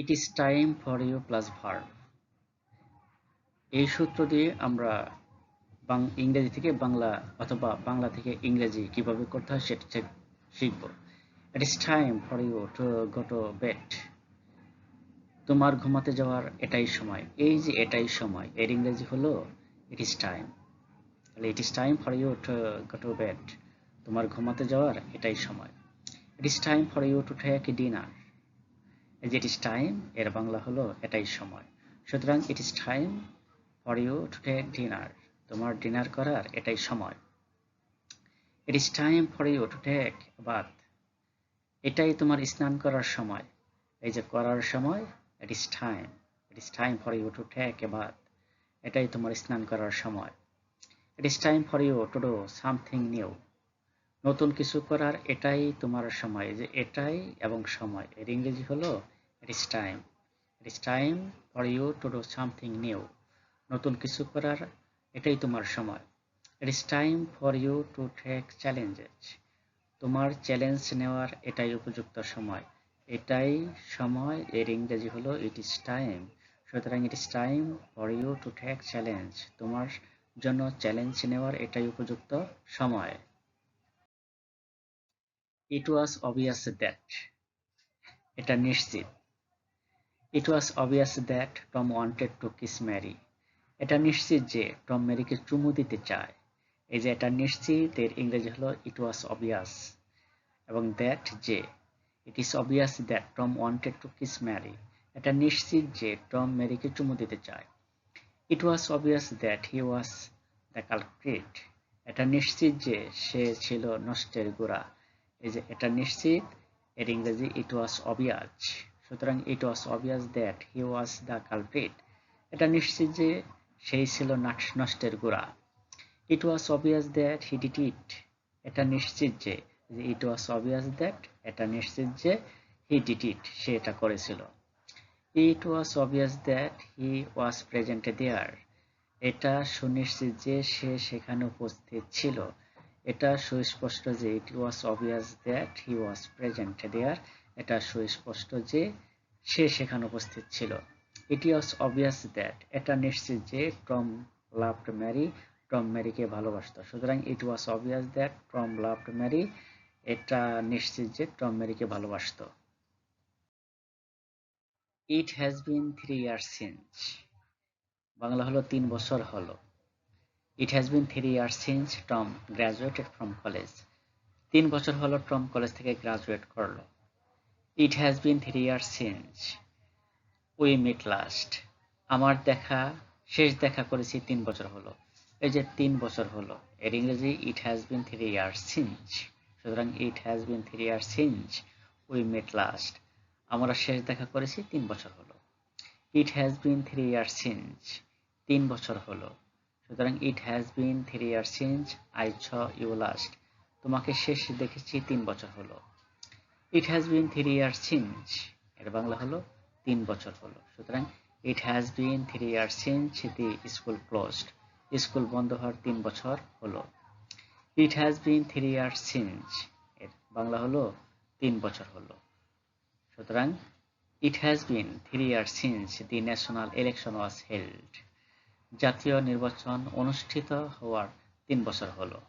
It is time for you plus verb. এই সূত্র দিয়ে আমরা ইংরেজি থেকে বাংলা অথবা বাংলা থেকে ইংরেজি কিভাবে করতে হয় সেটা শিখব। It is time for you to go to bed. তোমার ঘুমাতে যাওয়ার এটাই সময়। এই যে এটাই সময় এর ইংরেজি হলো ইট ইজ টাইম। তাহলে it is time for you to go to bed. তোমার ঘুমাতে যাওয়ার এটাই সময়। It is time for you to take dinner. এই যে ইট ইজ টাইম এর বাংলা হলো এটাই সময়। সুতরাং it is time for you to take dinner. তোমার ডিনার করার এটাই সময়। It is time for you to take bath. এটাই তোমার স্নান করার সময়। এই যে করার সময় it is time. It is time for you to take a bath. এটাই তোমার স্নান করার সময়। It is time for you to do something new. নতুন কিছু করার এটাই তোমার সময়। যে এটাই এবং সময় এর ইংরেজি হলো it is time. It is time for you to do something new. নতুন কিছু করার এটাই তোমার সময়। It is time for you to take challenges. তোমার চ্যালেঞ্জ নেওয়ার এটাই উপযুক্ত সময়। এটাই সময় এর ইংরেজি হলো ইট ইজ টাইম। সুতরাং it is time for you to take challenge. তোমার জন্য চ্যালেঞ্জ নেওয়ার এটাই উপযুক্ত সময়। It was obvious that. এটা নিশ্চিত। It was obvious that Tom wanted to kiss Mary. এটা নিশ্চিত যে টম ম্যারিকে চুমু দিতে চায়। এই যে এটা নিশ্চিত এর ইংরেজি হলো ইট ওয়াজ অবভিয়াস। এবং দ্যাট যে it is obvious that Tom wanted to kiss Mary. এটা নিশ্চিত যে টম ম্যারিকে চুমু দিতে চায়। It was obvious that he was the culprit. এটা নিশ্চিত যে সে ছিল নষ্টের গোড়া। এই যে এটা নিশ্চিত এর ইংরেজি ইট ওয়াজ অবভিয়াস। সুতরাং it was obvious that he was the culprit. এটা নিশ্চিত যে সেই ছিল নষ্টের গোড়া। It was obvious that he did it. এটা নিশ্চিত যে ইট ওয়াজ অবভিয়াস দ্যাট এটা নিশ্চিত যে হি ডিড ইট সে এটা করেছিল। It was obvious that he was present there. এটা সুনিশ্চিত যে সে সেখানে উপস্থিত ছিল। এটা সুস্পষ্ট যে it was obvious that he was present there. এটা সুস্পষ্ট যে সে সেখানে উপস্থিত ছিল। ইট ওয়াজ অবভিয়াস দ্যাট এটা নিশ্চিত যে টম লাভড ম্যারি। টম ম্যারিকে ভালোবাসত। সুতরাং it was obvious that Tom loved Mary. এটা নিশ্চিত যে টম ম্যারিকে ভালোবাসত। It has been 3 years since. Bangla হলো 3 বছর হলো। It has been 3 years since Tom graduated from college. 3 বছর হলো টম কলেজ থেকে গ্রাজুয়েট করলো। It has been 3 years since we meet last. আমার শেষ দেখা করেছি 3 বছর হলো। এই যে 3 বছর হলো এর ইংরেজি it has been 3 years since. সুতরাং it has been 3 years since we meet last. আমরা শেষ দেখা করেছি 3 বছর হলো। It has been 3 years since 3 বছর হলো। সুতরাং it has been 3 years since I saw you last. তোমাকে শেষ দেখেছি 3 বছর হলো। It has been 3 years since এর বাংলা হলো 3 বছর হলো। সুতরাং it has been 3 years since the school closed. School বন্ধ হওয়ার 3 বছর হলো। It has been 3 years since এর বাংলা হলো 3 বছর হলো। সুতরাং it has been 3 years since the national election was held. জাতীয় নির্বাচন অনুষ্ঠিত হওয়ার 3 বছর হলো।